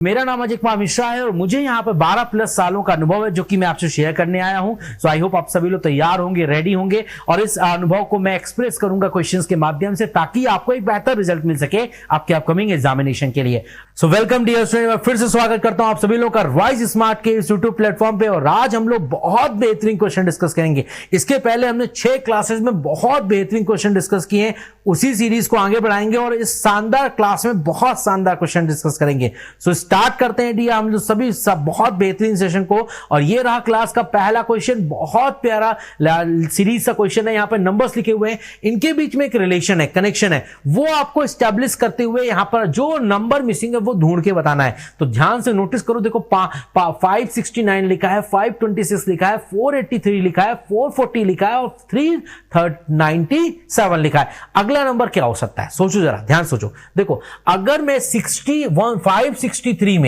मेरा नाम अजय कुमार मिश्रा है और मुझे यहाँ पर 12 प्लस सालों का अनुभव है जो कि मैं आपसे शेयर करने आया हूँ। सो आई होप आप सभी लोग तैयार होंगे, रेडी होंगे और इस अनुभव को मैं एक्सप्रेस करूंगा क्वेश्चंस के माध्यम से ताकि आपको एक बेहतर रिजल्ट मिल सके आपके अपकमिंग एग्जामिनेशन के लिए। सो वेलकम डियर स्टूडेंट, मैं फिर से स्वागत करता हूं आप सभी लोग का राइज स्मार्ट के इस यूट्यूब प्लेटफॉर्म पे। और आज हम लोग बहुत बेहतरीन क्वेश्चन डिस्कस करेंगे। इसके पहले हमने 6 क्लासेस में बहुत बेहतरीन क्वेश्चन डिस्कस किए हैं, उसी सीरीज को आगे बढ़ाएंगे और इस शानदार क्लास में बहुत शानदार क्वेश्चन डिस्कस करेंगे। सो स्टार्ट करते हैं डियर हम सभी सब बहुत बेहतरीन सेशन को। और ये रहा क्लास का पहला क्वेश्चन, बहुत प्यारा सीरीज का क्वेश्चन है। यहां पर नंबर्स लिखे हुए हैं, इनके बीच में एक रिलेशन है, कनेक्शन है, वो आपको स्टैब्लिश करते हुए यहां पर जो नंबर मिसिंग है वो ढूंढ के बताना है। तो ध्यान से नोटिस करो, देखो 569 लिखा है, 526 लिखा है, 483 लिखा है, 440 लिखा है और 397 लिखा है। अगला नंबर क्या हो सकता है? सोचो जरा, ध्यान सोचो। देखो अगर मैं 563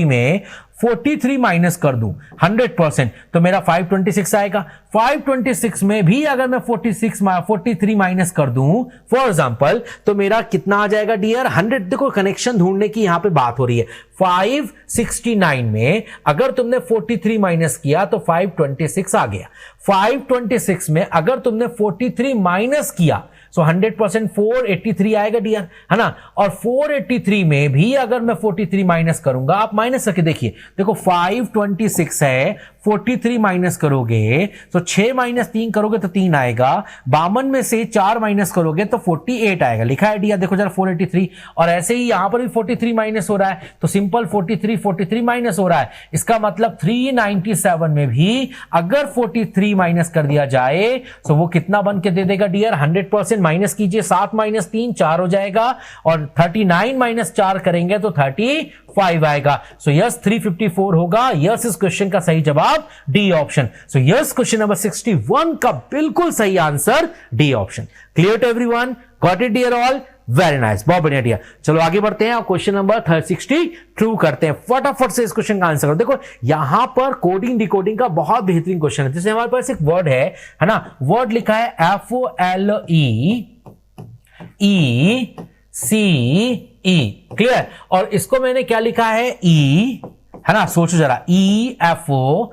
में 43 माइनस कर दूं 100% तो मेरा 526 आएगा। 526 में भी अगर मैं 43 माइनस कर दूं फॉर एग्जांपल तो मेरा कितना आ जाएगा डियर? 100। देखो कनेक्शन ढूंढने की यहां पे बात हो रही है। 569 में अगर तुमने 43 माइनस किया तो 526 आ गया। 526 में अगर तुमने 43 माइनस किया सो 100% 483 आएगा डियर, है ना। और 483 में भी अगर मैं 43 माइनस करूंगा, आप माइनस करके देखिए, देखो 526 है, 43 माइनस करोगे तो 6 माइनस 3 करोगे तो 3 आएगा। 52 में से 4 माइनस करोगे तो 48 आएगा। लिखा है डियर, देखो जरा 483। और ऐसे ही यहां पर भी 43 माइनस हो रहा है तो सिंपल 43 माइनस हो रहा है। इसका मतलब 397 में भी अगर 43 माइनस कर दिया जाए तो वो कितना बन के दे देगा डियर? 100%। माइनस कीजिए, 7 माइनस 3 4 हो जाएगा और 39 माइनस 4 करेंगे तो 35 आएगा। सो यस 354 होगा। यस इस क्वेश्चन का सही जवाब D option. So yes question number 61 का बिल्कुल सही answer D option. Clear to everyone? Got it dear all? Very nice, बहुत बढ़िया डियर। चलो आगे बढ़ते हैं और क्वेश्चन नंबर 62 करते हैं। फटाफट से इस क्वेश्चन का आंसर करो। देखो यहां पर कोडिंग डिकोडिंग का बहुत बेहतरीन क्वेश्चन है। जैसे हमारे पास एक वर्ड है ना, वर्ड लिखा है FOLEECE, क्लियर। और इसको मैंने क्या लिखा है? ई, है ना। सोचो जरा, EFOCLE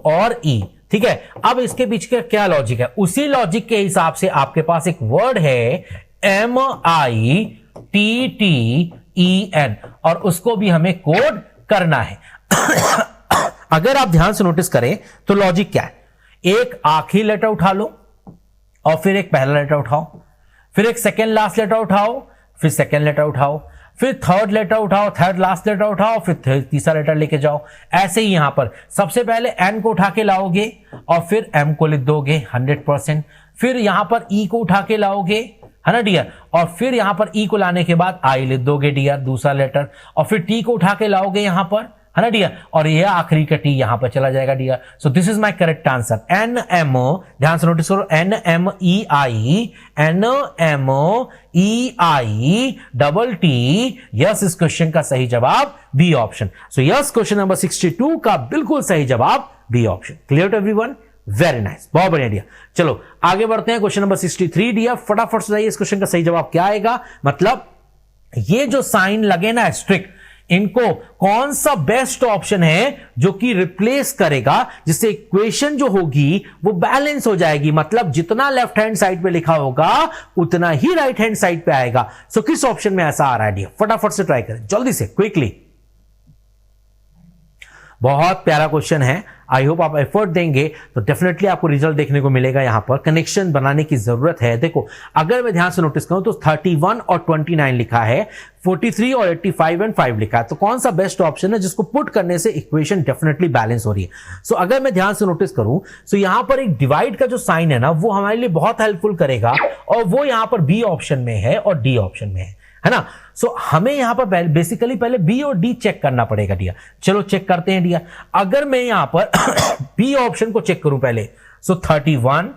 और ई, ठीक है। अब इसके बीच का क्या लॉजिक है? उसी लॉजिक के हिसाब से आपके पास एक वर्ड है MITTEN और उसको भी हमें कोड करना है। अगर आप ध्यान से नोटिस करें तो लॉजिक क्या है? एक आखिरी लेटर उठा लो और फिर एक पहला लेटर उठाओ, फिर एक सेकेंड लास्ट लेटर उठाओ, फिर सेकेंड लेटर उठाओ, फिर थर्ड लेटर उठाओ, थर्ड लास्ट लेटर उठाओ, फिर तीसरा लेटर लेके जाओ। ऐसे ही यहां पर सबसे पहले एन को उठा के लाओगे और फिर एम को लिख दोगे 100%। फिर यहां पर ई को उठा के लाओगे, है ना डियर, और फिर यहां पर ई को लाने के बाद आई लिख दोगे डियर, दूसरा लेटर। और फिर टी को उठा के लाओगे यहां पर, है ना डियर, और ये आखिरी का टी यहां पर चला जाएगा dear. So this is my correct answer. NM, ध्यान से नोटिस करो, NMEITT। यस इस क्वेश्चन का सही जवाब B option. So yes question number 62 का बिल्कुल सही जवाब B option. Clear to everyone? Very nice, बहुत बढ़िया डियर। चलो आगे बढ़ते हैं। क्वेश्चन नंबर 63 डियर, फटाफट से जाइए, इस क्वेश्चन का सही जवाब क्या आएगा? मतलब ये जो साइन लगे ना स्ट्रिक्ट, इनको कौन सा बेस्ट ऑप्शन है जो कि रिप्लेस करेगा, जिससे इक्वेशन जो होगी वो बैलेंस हो जाएगी। मतलब जितना लेफ्ट हैंड साइड पे लिखा होगा उतना ही राइट हैंड साइड पे आएगा। सो किस ऑप्शन में ऐसा आ रहा है डियर? फटाफट से ट्राई करें, जल्दी से, क्विकली। बहुत प्यारा क्वेश्चन है। आई होप आप एफर्ट देंगे तो डेफिनेटली आपको रिजल्ट देखने को मिलेगा। यहां पर कनेक्शन बनाने की जरूरत है। देखो अगर मैं ध्यान से नोटिस करूं तो 31 और 29 लिखा है, 43 और 85 एंड 5 लिखा है। तो कौन सा बेस्ट ऑप्शन है जिसको पुट करने से इक्वेशन डेफिनेटली बैलेंस हो रही है? सो अगर मैं ध्यान से नोटिस करूं तो यहां पर एक डिवाइड का जो साइन है ना, वो हमारे लिए बहुत हेल्पफुल करेगा और वो यहां पर बी ऑप्शन में है और डी ऑप्शन में है ना। सो हमें यहां पर बेसिकली पहले बी और डी चेक करना पड़ेगा डियर। चलो चेक करते हैं डियर। अगर मैं यहां पर बी ऑप्शन को चेक करूं पहले, सो 31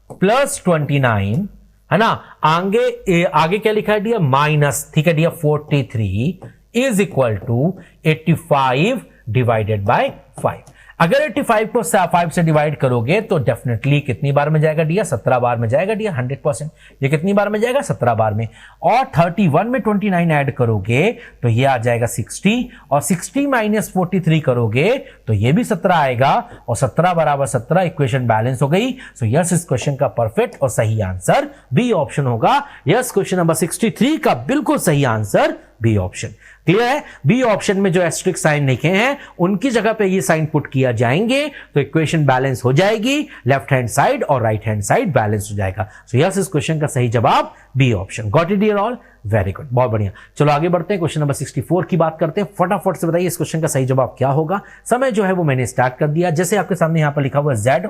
प्लस 29, है ना। आगे क्या लिखा है डियर? माइनस, ठीक है dear, 43 is equal to 85 divided by 5। अगर 85 को 5 से डिवाइड करोगे तो डेफिनेटली कितनी बार में जाएगा डियर? 17 बार में जाएगा डियर, 100%। ये कितनी बार में जाएगा? 17 बार में। और 31 में 29 ऐड करोगे तो ये आ जाएगा 60, और 60 माइनस 43 करोगे तो ये भी 17 आएगा, और 17 बराबर 17, इक्वेशन बैलेंस हो गई। सो यस, इस क्वेश्चन का परफेक्ट और सही आंसर बी ऑप्शन होगा। यस, क्वेश्चन नंबर 63 का बिल्कुल सही आंसर बी ऑप्शन। क्लियर है? बी ऑप्शन में जो एस्ट्रिक साइन लिखे हैं उनकी जगह पे ये साइन पुट किया जाएंगे तो इक्वेशन बैलेंस हो जाएगी, लेफ्ट हैंड साइड और राइट हैंड साइड बैलेंस हो जाएगा। सो यस, इस क्वेश्चन का सही जवाब B option. Got it dear all? Very good, बहुत बढ़िया। चलो आगे बढ़ते हैं, क्वेश्चन नंबर 64 की बात करते हैं। फटाफट से बताइए इस क्वेश्चन का सही जवाब क्या होगा। समय जो है वो मैंने स्टार्ट कर दिया। जैसे आपके सामने यहां पर लिखा हुआ Z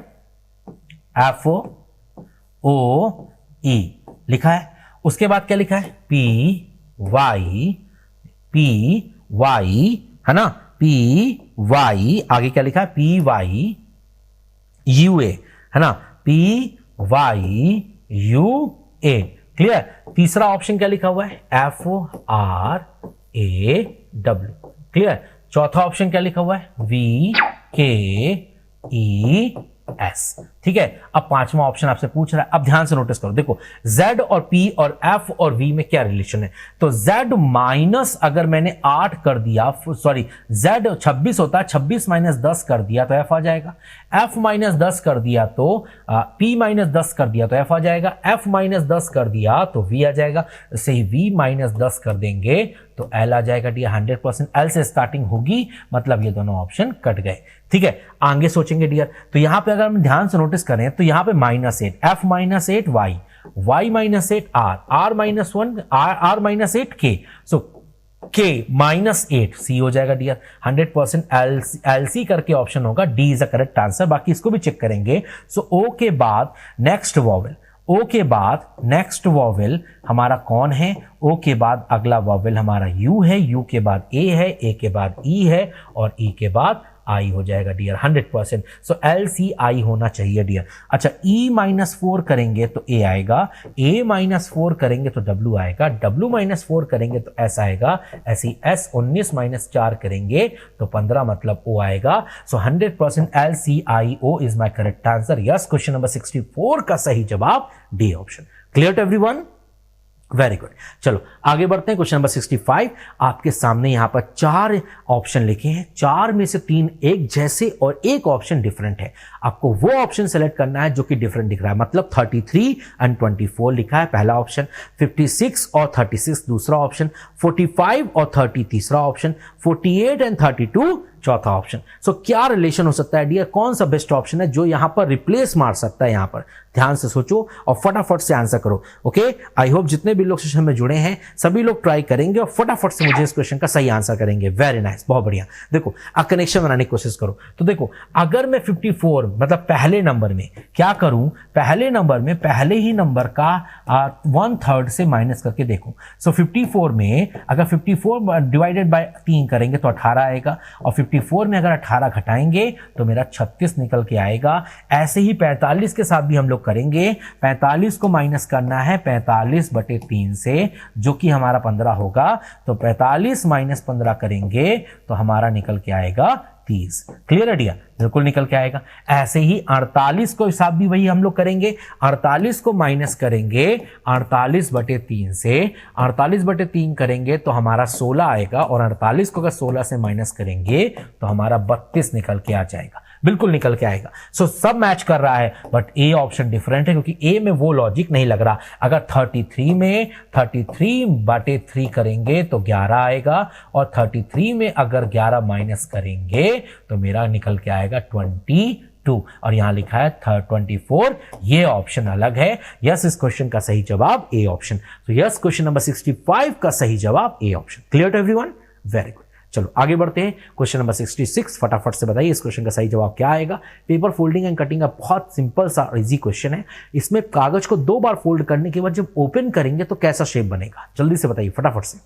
FOE लिखा है, उसके बाद क्या लिखा है? PY है ना, PY, आगे क्या लिखा है? PYUA है ना, PYUA। क्लियर? तीसरा ऑप्शन क्या लिखा हुआ है? FORAW। क्लियर? चौथा ऑप्शन क्या लिखा हुआ है? VKES। ठीक है, अब पांचवा ऑप्शन आपसे पूछ रहा है। अब ध्यान से नोटिस करो, देखो Z और P और F और V में क्या रिलेशन है। तो Z माइनस अगर मैंने 8 कर दिया, सॉरी Z 26 होता है, 26 माइनस 10 कर दिया तो F आ जाएगा। F माइनस 10 कर दिया तो P माइनस 10 कर दिया तो F आ जाएगा। F माइनस 10 कर दिया तो V आ जाएगा। सही, V माइनस 10 कर देंगे तो L आ जाएगा। डियर 100% L से स्टार्टिंग होगी, मतलब ये दोनों ऑप्शन कट गए। ठीक है, आगे सोचेंगे डियर। तो यहां पे अगर हम ध्यान से नोटिस करें तो यहां पे -8, F minus 8 Y, Y minus 8 R, R minus 1 R minus 8 K। सो K माइनस 8 C हो जाएगा डियर। 100% LC करके ऑप्शन होगा, D is the correct answer. बाकी इसको भी चेक करेंगे। सो O के बाद नेक्स्ट वॉवेल, O के बाद नेक्स्ट वॉवेल हमारा कौन है? O के बाद अगला वॉवेल हमारा U है, U के बाद A है, A के बाद E है, और E के बाद I हो जाएगा डियर 100%। सो LCI होना चाहिए डियर। अच्छा, E माइनस 4 करेंगे तो A आएगा, A माइनस 4 करेंगे तो W आएगा, W माइनस 4 करेंगे तो S आएगा, ऐसे ही S 19 माइनस 4 करेंगे तो 15, मतलब O आएगा। So 100% LCIO is my correct answer. Yes, question number 64 का सही जवाब D option. Clear to everyone? Very good. चलो आगे बढ़ते हैं, क्वेश्चन नंबर 65। आपके सामने यहां पर 4 ऑप्शन लिखे हैं, 4 में से 3 एक जैसे और एक ऑप्शन डिफरेंट है। आपको वो ऑप्शन सेलेक्ट करना है जो कि डिफरेंट दिख रहा है, मतलब 33 एंड 24 लिखा है पहला ऑप्शन, 56 और 36 दूसरा ऑप्शन, 45 और 30 तीसरा ऑप्शन, 48 एंड 32 चौथा ऑप्शन। सो क्या रिलेशन हो सकता है डियर? कौन सा बेस्ट ऑप्शन है जो यहां पर रिप्लेस मार सकता है? यहां पर ध्यान से सोचो और फटाफट से आंसर करो। ओके, आई होप जितने भी लोग सेशन में जुड़े हैं सभी लोग ट्राई करेंगे और फटाफट से मुझे इस क्वेश्चन का सही आंसर करेंगे। वेरी नाइस, बहुत बढ़िया। देखो अब कनेक्शन बनाने की कोशिश करो। तो देखो अगर मैं 54 मतलब पहले नंबर में क्या करूं, पहले नंबर में पहले ही नंबर का 1/3 से माइनस करके देखो। सो 54 में अगर 54 डिवाइडेड बाय 3 करेंगे तो 18 आएगा, और 54 में अगर 18 घटाएंगे तो मेरा 36 निकल के आएगा। ऐसे ही 45 के साथ भी हम लोग करेंगे। 45 को माइनस करना है 45/3 से, जो कि हमारा 15 होगा। तो 45 माइनस 15 करेंगे तो हमारा निकल के आएगा 30। क्लियर है डियर? बिल्कुल निकल के आएगा। ऐसे ही 48 को हिसाब भी वही हम लोग करेंगे। 48 को माइनस करेंगे 48/3 से, 48/3 करेंगे तो हमारा 16 आएगा, और 48 को अगर 16 से माइनस करेंगे तो हमारा 32 निकल के आ जाएगा। बिल्कुल निकल के आएगा। सो सब मैच कर रहा है, बट ए ऑप्शन डिफरेंट है क्योंकि ए में वो लॉजिक नहीं लग रहा। अगर 33 में 33/3 करेंगे तो 11 आएगा, और 33 में अगर 11 माइनस करेंगे तो मेरा निकल के आएगा 22, और यहां लिखा है 24। ये ऑप्शन अलग है। यस, इस क्वेश्चन का सही जवाब ए ऑप्शन। तो यस, क्वेश्चन नंबर 65 का सही जवाब A option. Clear to everyone? Very good. चलो आगे बढ़ते हैं, क्वेश्चन नंबर 66। फटाफट से बताइए इस क्वेश्चन का सही जवाब क्या आएगा। पेपर फोल्डिंग एंड कटिंग का बहुत सिंपल सा इजी क्वेश्चन है। इसमें कागज को 2 बार फोल्ड करने के बाद जब ओपन करेंगे तो कैसा शेप बनेगा, जल्दी से बताइए फटाफट से।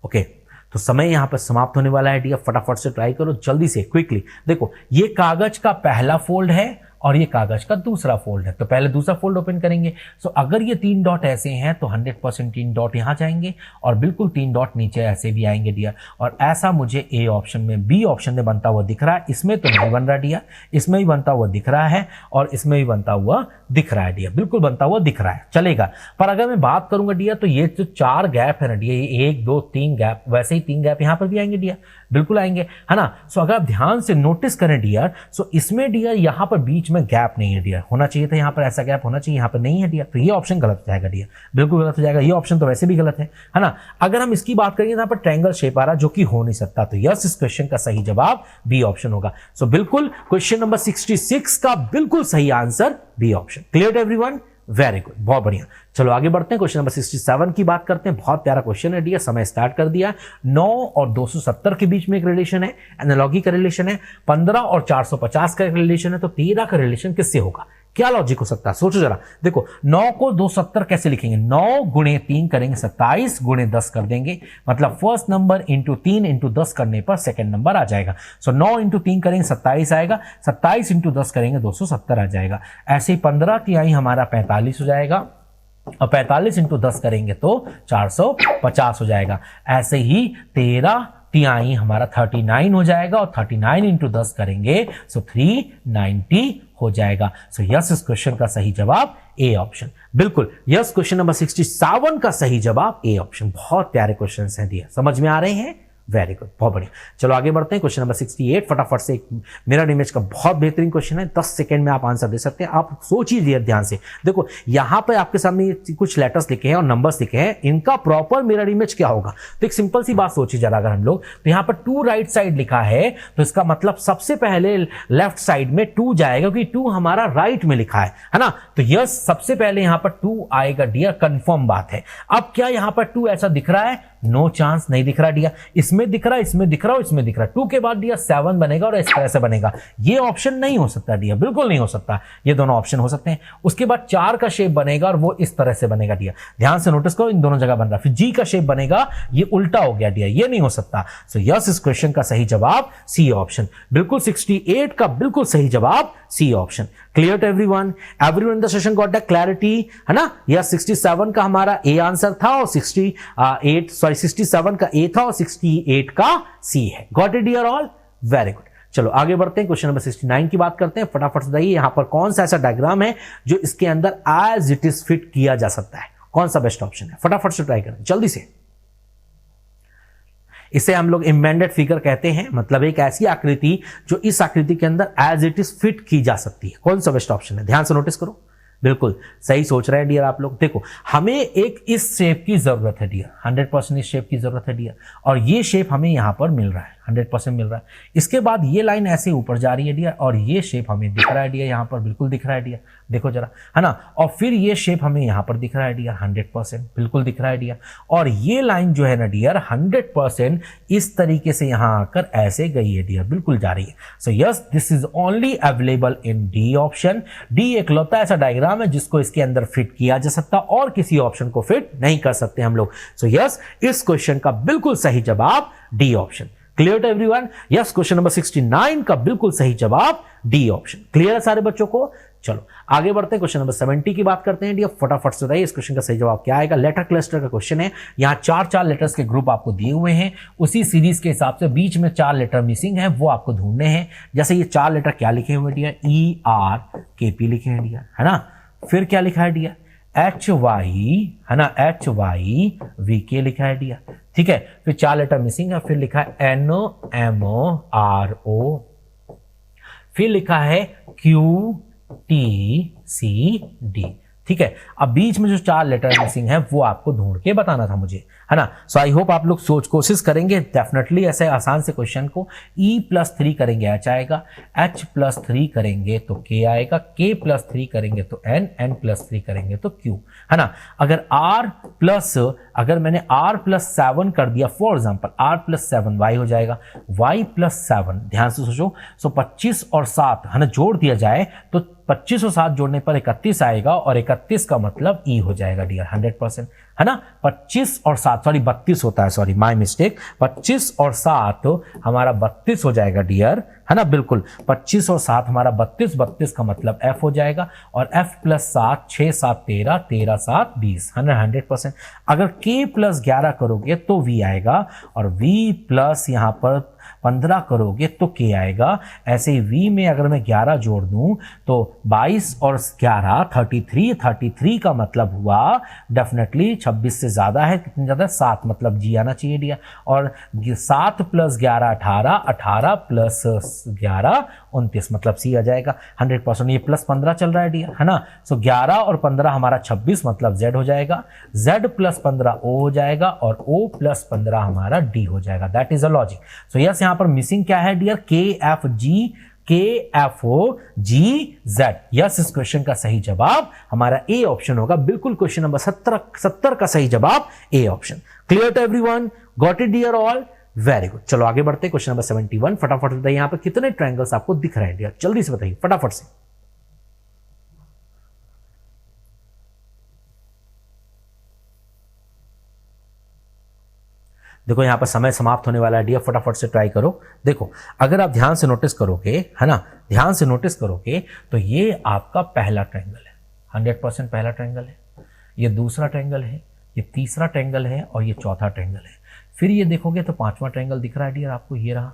ओके, तो समय यहां पर समाप्त होने वाला है डियर। फटाफट से ट्राई करो जल्दी से, क्विकली। देखो ये कागज का पहला फोल्ड है और ये कागज का दूसरा फोल्ड है, तो पहले दूसरा फोल्ड ओपन करेंगे। सो अगर ये 3 डॉट ऐसे हैं तो 100% 3 डॉट यहां जाएंगे और बिल्कुल 3 डॉट नीचे ऐसे भी आएंगे डियर। और ऐसा मुझे ए ऑप्शन में, बी ऑप्शन में बनता हुआ दिख रहा है। इसमें तो नहीं बन रहा डियर, इसमें भी बनता हुआ दिख रहा है और इसमें भी बनता हुआ दिख रहा है डियर, बिल्कुल बनता हुआ दिख रहा है, चलेगा। पर अगर मैं बात करूंगा डियर तो ये जो 4 गैप है ना डियर, ये 1 2 3 गैप, वैसे ही 3 गैप यहां पर भी आएंगे डियर, बिल्कुल आएंगे, है ना। सो अगर आप ध्यान से नोटिस करें डियर, सो इसमें डियर यहां पर बीच में गैप नहीं है डियर, होना चाहिए था यहां पर ऐसा गैप होना चाहिए, यहां पर नहीं है डियर, तो ये ऑप्शन गलत हो जाएगा डियर, बिल्कुल गलत हो जाएगा। ये ऑप्शन तो वैसे भी गलत है ना। अगर हम इसकी बात करेंगे यहां पर ट्रायंगल शेप आ रहा जो कि हो नहीं सकता, तो यस इस क्वेश्चन का सही जवाब बी ऑप्शन होगा। सो बिल्कुल क्वेश्चन नंबर 66 का बिल्कुल सही answer B option. Clear everyone, very good, बहुत बढ़िया। चलो आगे बढ़ते हैं, क्वेश्चन नंबर 67 की बात करते हैं। बहुत प्यारा क्वेश्चन है डियर, समय स्टार्ट कर दिया। 9 और 270 के बीच में एक रिलेशन है, एनालॉजी का रिलेशन है। 15 और 450 का एक रिलेशन है, तो 13 का रिलेशन किससे होगा? क्या लॉजिक हो सकता है, सोचो जरा। देखो 9 को 270 कैसे लिखेंगे? 9 गुणे 3 करेंगे 27 गुणे 10 कर देंगे, मतलब फर्स्ट नंबर इंटू 3 इंटू 10 करने पर सेकंड नंबर आ जाएगा। सो 9 इंटू 3 करेंगे 27 आएगा, 27 इंटू 10 करेंगे 270 आ जाएगा। ऐसे ही 15 की आई हमारा 45 हो जाएगा और 45 इंटू 10 करेंगे तो 450 हो जाएगा। ऐसे ही 13 तिहाई हमारा 39 हो जाएगा और 39 इंटू 10 करेंगे सो 390 हो जाएगा। सो यस इस क्वेश्चन का सही जवाब ए ऑप्शन, बिल्कुल यस। क्वेश्चन नंबर 67 का सही जवाब ए ऑप्शन। बहुत प्यारे क्वेश्चन हैं दिए, समझ में आ रहे हैं, वेरी गुड, बहुत बढ़िया। चलो आगे बढ़ते हैं, क्वेश्चन नंबर 68 फटाफट से। एक मिरर इमेज का बहुत बेहतरीन क्वेश्चन है, 10 सेकंड में आप आंसर दे सकते हैं। आप सोचिए ध्यान से, देखो यहां पे आपके सामने कुछ लेटर्स लिखे हैं और नंबर्स लिखे हैं, इनका प्रॉपर मिरर इमेज क्या होगा? तो एक सिंपल सी बात सोचिए जरा, अगर हम लोग, तो यहां पर 2 राइट साइड लिखा है, तो इसका मतलब सबसे पहले लेफ्ट साइड में 2 जाएगा, क्योंकि 2 हमारा राइट में लिखा है ना। तो यस सबसे पहले यहां पर 2 आएगा डियर, कंफर्म बात है। अब क्या यहां पर 2 ऐसा दिख रहा है? नो चांस, नहीं दिख रहा डियर। इसमें दिख रहा है, इसमें दिख रहा है, इसमें दिख रहा है। 2 के बाद डियर 7 बनेगा और इस तरह से बनेगा। ये ऑप्शन नहीं हो सकता डियर, बिल्कुल नहीं हो सकता। ये दोनों ऑप्शन हो सकते हैं। उसके बाद 4 का शेप बनेगा और वो इस तरह से बनेगा डियर, ध्यान से नोटिस करो, इन दोनों जगह बन रहा है। फिर जी का शेप बनेगा, ये उल्टा हो गया डियर, ये नहीं हो सकता। सो यस इस क्वेश्चन का सही जवाब सी ऑप्शन, बिल्कुल 68 का बिल्कुल सही जवाब C option. Clear to everyone? Everyone in the session got the clarity, है ना। यस 67 का हमारा ए आंसर था और 67 का ए था और 68 का सी है। Got it dear all? Very good. चलो आगे बढ़ते हैं, क्वेश्चन नंबर 69 की बात करते हैं। फटाफट से बताइए यहां पर कौन सा ऐसा डायग्राम है जो इसके अंदर एज इट इज फिट किया जा सकता है? कौन सा बेस्ट ऑप्शन है? फटाफट से ट्राई करें जल्दी से। इसे हम लोग इम्बेडेड फिगर कहते हैं, मतलब एक ऐसी आकृति जो इस आकृति के अंदर एज इट इज फिट की जा सकती है। कौन सा बेस्ट ऑप्शन है? ध्यान से नोटिस करो, बिल्कुल सही सोच रहे हैं डियर आप लोग। देखो हमें एक इस शेप की जरूरत है डियर, 100% इस शेप की जरूरत है डियर, और ये शेप हमें यहां पर मिल रहा है, 100% मिल रहा है। इसके बाद ये लाइन ऐसे ऊपर जा रही है डियर, और ये शेप हमें दिख रहा है डियर, यहां पर बिल्कुल दिख रहा है डियर, देखो जरा, है ना। और फिर ये शेप हमें यहां पर दिख रहा है डियर, 100% बिल्कुल दिख रहा है डियर। और ये लाइन जो है ना डियर 100% इस तरीके से यहां आकर ऐसे गई है डियर, बिल्कुल जा रही है। So yes this is only available in D option. D एकलौता ऐसा डायग्राम है जिसको इसके अंदर फिट किया जा सकता, और किसी ऑप्शन को फिट नहीं कर सकते हम लोग। सो यस इस क्वेश्चन का बिल्कुल सही जवाब D option. Clear to everyone? Yes question number 69 का बिल्कुल सही जवाब डी ऑप्शन। क्लियर है सारे बच्चों को? चलो आगे बढ़ते हैं, क्वेश्चन नंबर 70 की बात करते हैं डियर। फटाफट से बताइए इस क्वेश्चन का सही जवाब क्या आएगा? लेटर क्लस्टर का क्वेश्चन है, यहां 4 लेटर्स के ग्रुप आपको दिए हुए हैं, उसी सीरीज के हिसाब से बीच में 4 लेटर मिसिंग है, वो आपको ढूंढने हैं। जैसे ये 4 लेटर क्या लिखे हुए डियर? ERKP लिखे हैं डियर, है ना। फिर क्या लिखा है डियर? HY, है ना, HYVK लिखा है डियर, ठीक है। फिर 4 लेटर मिसिंग है, फिर लिखा है NOMRO, फिर लिखा है QTCD, ठीक है। अब बीच में जो 4 लेटर मिसिंग है वो आपको ढूंढ के बताना था मुझे, है ना। सो आई होप आप लोग कोशिश करेंगे डेफिनेटली ऐसे आसान से क्वेश्चन को। E+3 करेंगे H आएगा, H+3 करेंगे तो K आएगा, K+3 करेंगे तो N, N+3 करेंगे तो Q, है ना। अगर मैंने R+7 कर दिया, फॉर एग्जाम्पल R+7 Y हो जाएगा, Y+7 ध्यान से सोचो। सो 25 और 7 है ना जोड़ दिया जाए तो 25 और 7 जोड़ने पर 31 आएगा, और 31 का मतलब E हो जाएगा डियर, 100%, है ना। 25 और 7 सॉरी 32 होता है, सॉरी माय मिस्टेक, 25 और 7 हमारा 32 हो जाएगा डियर, है ना, बिल्कुल 25 और 7 हमारा 32, 32 का मतलब f हो जाएगा, और f प्लस 7, 6 7 13, 13 7 20, 100%। अगर k प्लस 11 करोगे तो v आएगा, और v प्लस यहाँ पर 15 करोगे तो k आएगा। ऐसे ही v में अगर मैं 11 जोड़ दूं तो 22 और 11 33, 33 का मतलब हुआ डेफिनेटली 26 से ज्यादा है, कितनी ज्यादा, 7, मतलब g आना चाहिए डियर। और 7 प्लस 11 18, 18 प्लस 11 29, मतलब c आ जाएगा 100%। ये प्लस 15 चल रहा है डियर, है ना। सो 11 और 15 हमारा 26, मतलब z हो जाएगा, z प्लस 15 o हो जाएगा, और o प्लस 15 हमारा d हो जाएगा। That is a logic. So yes, यहाँ पर मिसिंग क्या है डियर, KFG यस, इस क्वेश्चन का सही जवाब हमारा ए ऑप्शन होगा। बिल्कुल क्वेश्चन नंबर 70 का सही जवाब A option. Clear to everyone, got it dear all, very good. चलो आगे बढ़ते हैं, क्वेश्चन नंबर 71। फटाफट बताइए यहाँ पर कितने ट्रायंगल्स आपको दिख रहे हैं डियर, जल्दी से बताइए फटाफट से। देखो यहाँ पर समय समाप्त होने वाला है डियर, फटाफट से ट्राई करो। देखो अगर आप ध्यान से नोटिस करोगे, है ना, ध्यान से नोटिस करोगे तो ये आपका पहला ट्रायंगल है, 100% पहला ट्रायंगल है, ये दूसरा ट्रायंगल है, ये तीसरा ट्रायंगल है, और ये चौथा ट्रायंगल है। फिर ये देखोगे तो पांचवा ट्रायंगल दिख रहा है डियर आपको, ये रहा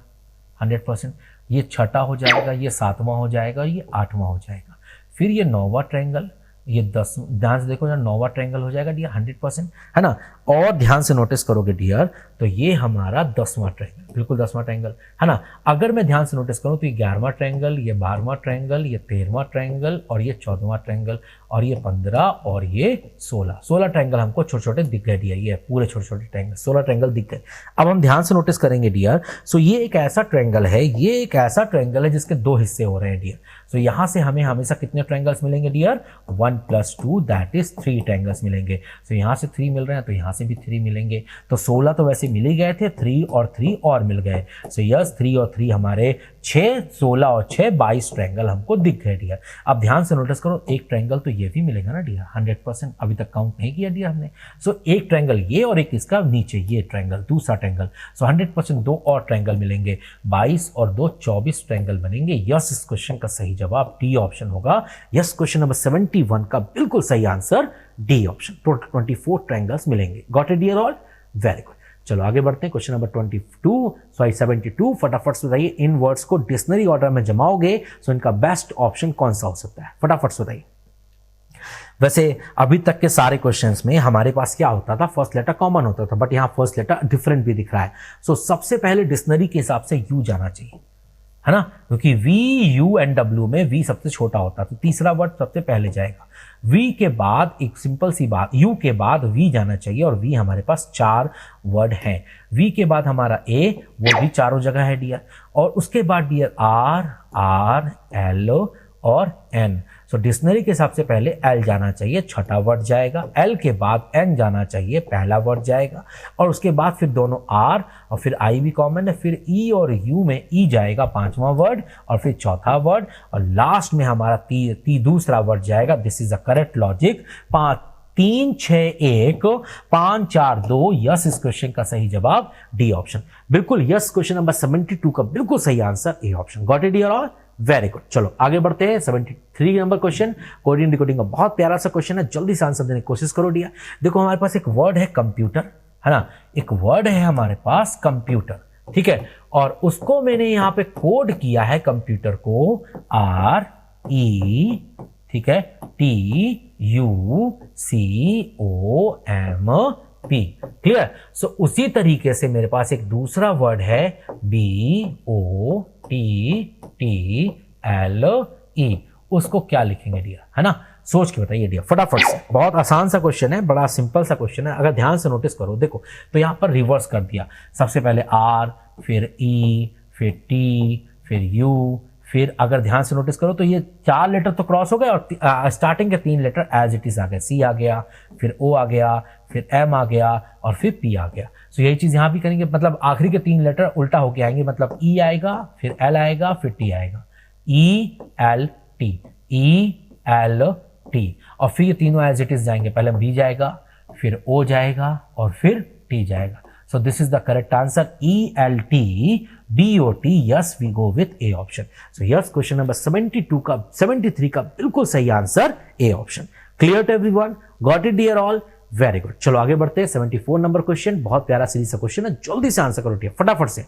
100%, ये छठा हो जाएगा, ये सातवां हो जाएगा, ये आठवां हो जाएगा। फिर ये नौवां ट्रायंगल, ये 10, ध्यान से देखो यार, नौवां ट्रायंगल हो जाएगा डियर 100%, है ना। और ध्यान से नोटिस करोगे डियर तो ये हमारा 10वां ट्रायंगल, बिल्कुल 10वां ट्रायंगल, है ना। अगर मैं ध्यान से नोटिस करूं तो ये 11वां ट्रायंगल, ये 12वां ट्रायंगल, ये 13वां ट्रायंगल, और ये 14वां ट्रायंगल, और ये 15 और ये 16 ट्रायंगल हमको छोटे छोटे दिख गए डियर, ये पूरे छोटे छोटे ट्रायंगल 16 ट्रायंगल दिख गए। अब हम ध्यान से नोटिस करेंगे डियर, सो ये एक ऐसा ट्रायंगल है, ये एक ऐसा ट्रायंगल है जिसके 2 हिस्से हो रहे हैं डियर। सो यहां से हमें हमेशा कितने ट्रायंगल्स मिलेंगे डियर, 1 + 2 दैट इज 3 ट्रायंगल्स मिलेंगे। सो यहां से 3 मिल रहे हैं तो यहां से भी 3 मिलेंगे, तो 16 तो वैसे मिल ही गए थे, 3 और 3 और मिल गए। सो यस, 3 और 3 हमारे 6, 16 और 6 22 ट्रायंगल हमको दिख गए डियर। अब ध्यान से नोटिस करो, एक ट्रायंगल तो ये भी मिलेगा ना डियर, 100%, अभी तक काउंट नहीं किया डियर हमने। सो एक ट्रायंगल ये और एक इसका नीचे ये ट्रायंगल, दूसरा ट्रायंगल। सो 100% 2 और ट्रायंगल मिलेंगे, 22 और 2 24 ट्रायंगल बनेंगे। यस, इस क्वेश्चन का सही जवाब डी ऑप्शन होगा। यस, क्वेश्चन नंबर 71 का बिल्कुल सही answer D option, total 24 triangles मिलेंगे। Got it dear all, very good. चलो आगे बढ़ते हैं, क्वेश्चन नंबर 72, फटाफट से बताइए, इन वर्ड्स को डिक्शनरी ऑर्डर में जमाओगे तो इनका बेस्ट ऑप्शन कौन सा हो सकता है, फटाफट से बताइए। वैसे अभी तक के सारे क्वेश्चंस में हमारे पास क्या होता था, फर्स्ट लेटर कॉमन होता था, बट यहाँ फर्स्ट लेटर डिफरेंट भी दिख रहा है। सो सबसे पहले डिक्शनरी के हिसाब से यू जाना चाहिए, है ना, क्योंकि वी, यू एंड डब्ल्यू में वी सबसे छोटा होता है, तो तीसरा वर्ड सबसे पहले जाएगा। वी के बाद एक सिंपल सी बात, यू के बाद वी जाना चाहिए, और वी हमारे पास 4 वर्ड हैं। वी के बाद हमारा ए, वो भी चारों जगह है डियर, और उसके बाद डियर आर, एल और एन। सो डिक्शनरी के हिसाब से पहले एल जाना चाहिए, छठा वर्ड जाएगा, एल के बाद एन जाना चाहिए, पहला वर्ड जाएगा, और उसके बाद फिर दोनों आर और फिर आई भी कॉमन है, फिर ई और यू में ई जाएगा, 5वां वर्ड, और फिर चौथा वर्ड, और लास्ट में हमारा दूसरा वर्ड जाएगा। This is the correct logic. 3 6 1 5 4 2, yes, इस क्वेश्चन का सही जवाब डी ऑप्शन, बिल्कुल यस। क्वेश्चन नंबर 72 का बिल्कुल सही answer A option. Got it dear all, very good. चलो आगे बढ़ते हैं, 73 नंबर क्वेश्चन, कोडिंग डिकोडिंग का बहुत प्यारा सा क्वेश्चन है, जल्दी से आंसर देने की कोशिश करो डियर। देखो हमारे पास एक वर्ड है कंप्यूटर, है ना, एक वर्ड है हमारे पास कंप्यूटर, ठीक है, और उसको मैंने यहाँ पे कोड किया है कंप्यूटर को RE, ठीक है, TUCOMP, क्लियर। सो उसी तरीके से मेरे पास एक दूसरा वर्ड है BOTTLE, उसको क्या लिखेंगे डियर, है ना, सोच के बताइए डियर फटाफट से। बहुत आसान सा क्वेश्चन है, बड़ा सिंपल सा क्वेश्चन है, अगर ध्यान से नोटिस करो। देखो तो यहां पर रिवर्स कर दिया, सबसे पहले आर, फिर ई, फिर टी, फिर यू, फिर अगर ध्यान से नोटिस करो तो ये 4 लेटर तो क्रॉस हो गए, और स्टार्टिंग के 3 लेटर एज इट इज आ गए, सी आ गया, फिर ओ आ गया, फिर एम आ गया, और फिर पी आ गया। सो यही चीज यहां भी करेंगे, मतलब आखिरी के 3 लेटर उल्टा होके आएंगे, मतलब ई आएगा, फिर एल आएगा, फिर टी आएगा, E L T, E L T, और फिर ये तीनों एज इट इज जाएंगे, पहले बी जाएगा, फिर ओ जाएगा, और फिर टी जाएगा। So this is the correct answer. ELTDOT. Yes, we go with A option. So yes, question number 72 का 73 का बिल्कुल सही answer A option. Clear to everyone? Got it dear all? Very good. चलो आगे बढ़ते हैं. 74 नंबर क्वेश्चन, बहुत प्यारा सीरीज का क्वेश्चन है, जल्दी से आंसर करो डियर, फटाफट से.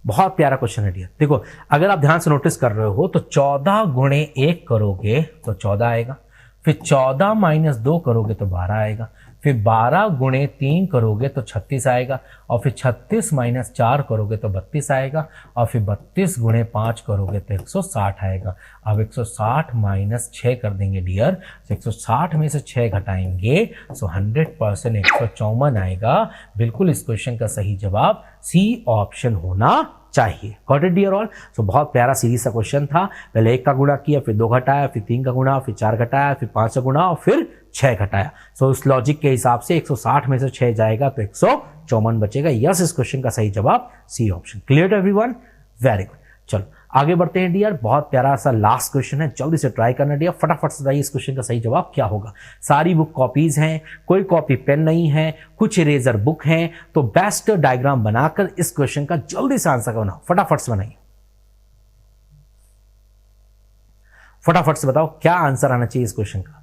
बहुत प्यारा क्वेश्चन है डियर. देखो, अगर आप ध्यान से नोटिस कर रहे हो तो 14 गुणे 1 करोगे तो 14 आएगा, फिर 14 माइनस 2 करोगे तो 12 आएगा, फिर 12 गुणे 3 करोगे तो 36 आएगा, और फिर 36 माइनस 4 करोगे तो 32 आएगा, और फिर 32 गुणे 5 करोगे तो 160 आएगा. अब 160 माइनस 6 कर देंगे डियर, 160 में से 6 घटाएंगे सो 100% 154 आएगा. बिल्कुल इस क्वेश्चन का सही जवाब सी ऑप्शन होना चाहिए. Got it dear all? So बहुत प्यारा सीरीज का क्वेश्चन था. पहले 1 का गुणा किया, फिर 2 घटाया, फिर 3 का गुणा, फिर 4 घटाया, फिर 5 का गुणा और फिर 6 घटाया. सो उस लॉजिक के हिसाब से 160 में से 6 जाएगा तो 154 बचेगा. यस, इस क्वेश्चन का सही जवाब C option. Clear to everyone? Very good. चलो आगे बढ़ते हैं डियर. बहुत प्यारा सा लास्ट क्वेश्चन है, जल्दी से ट्राई करना डियर. फटाफट से बताइए इस क्वेश्चन का सही जवाब क्या होगा. सारी बुक कॉपीज हैं, कोई कॉपी पेन नहीं है, कुछ इरेजर बुक हैं, तो बेस्ट डायग्राम बनाकर इस क्वेश्चन का जल्दी से आंसर बनाओ. फटाफट से बनाइए, फटाफट से बताओ क्या आंसर आना चाहिए इस क्वेश्चन का.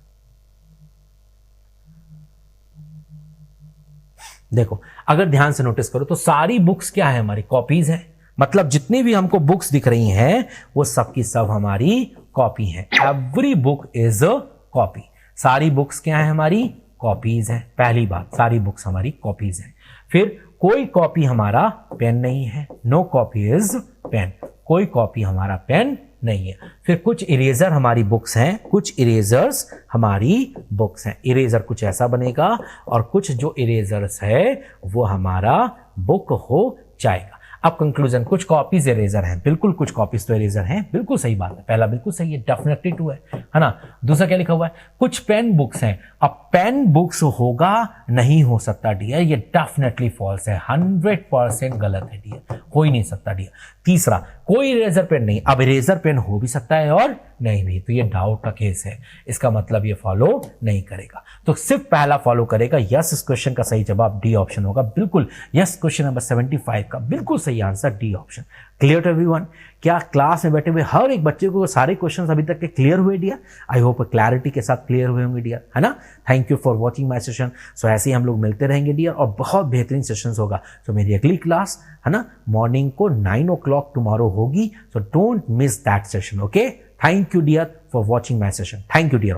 देखो, अगर ध्यान से नोटिस करो तो सारी बुक्स क्या है, हमारी कॉपीज हैं. मतलब जितनी भी हमको बुक्स दिख रही हैं वो सब की सब हमारी कॉपी हैं. Every book is a copy. सारी बुक्स क्या है, हमारी कॉपीज हैं. पहली बात, सारी बुक्स हमारी कॉपीज हैं. फिर कोई कॉपी हमारा पेन नहीं है, नो कॉपी इज पेन. कोई कॉपी हमारा पेन नहीं है. फिर कुछ इरेजर हमारी बुक्स हैं, कुछ इरेजर्स हमारी बुक्स हैं. इरेजर कुछ ऐसा बनेगा और कुछ जो इरेजर्स है वो हमारा बुक हो जाएगा. अब कंक्लूजन, कुछ कॉपीज इरेजर हैं, बिल्कुल कुछ कॉपीज तो इरेजर हैं, बिल्कुल सही बात है. पहला बिल्कुल सही है, डेफिनेटली ट्रू है ना. दूसरा क्या लिखा हुआ है, कुछ पेन बुक्स हैं. अब पेन बुक्स होगा नहीं हो सकता डियर, ये डेफिनेटली फॉल्स है, 100% गलत है डियर, हो ही नहीं सकता डियर. तीसरा, कोई इरेजर पेन नहीं. अब इरेजर पेन हो भी सकता है और नहीं भी, तो ये डाउट का केस है. इसका मतलब ये फॉलो नहीं करेगा, तो सिर्फ पहला फॉलो करेगा. यस, इस क्वेश्चन का सही जवाब डी ऑप्शन होगा. बिल्कुल यस, क्वेश्चन नंबर 75 का बिल्कुल सही answer D option. Clear to everyone? क्या क्लास में बैठे हुए हर एक बच्चे को सारे क्वेश्चंस अभी तक के क्लियर हुए डियर? आई होप क्लैरिटी के साथ क्लियर हुए होंगे डियर, है ना. Thank you for watching my session. So ऐसे ही हम लोग मिलते रहेंगे डियर और बहुत बेहतरीन सेशंस होगा. सो मेरी अगली क्लास है ना मॉर्निंग को 9 o'clock टुमारो होगी. So don't miss that session. Okay, thank you dear for watching my session. Thank you dear.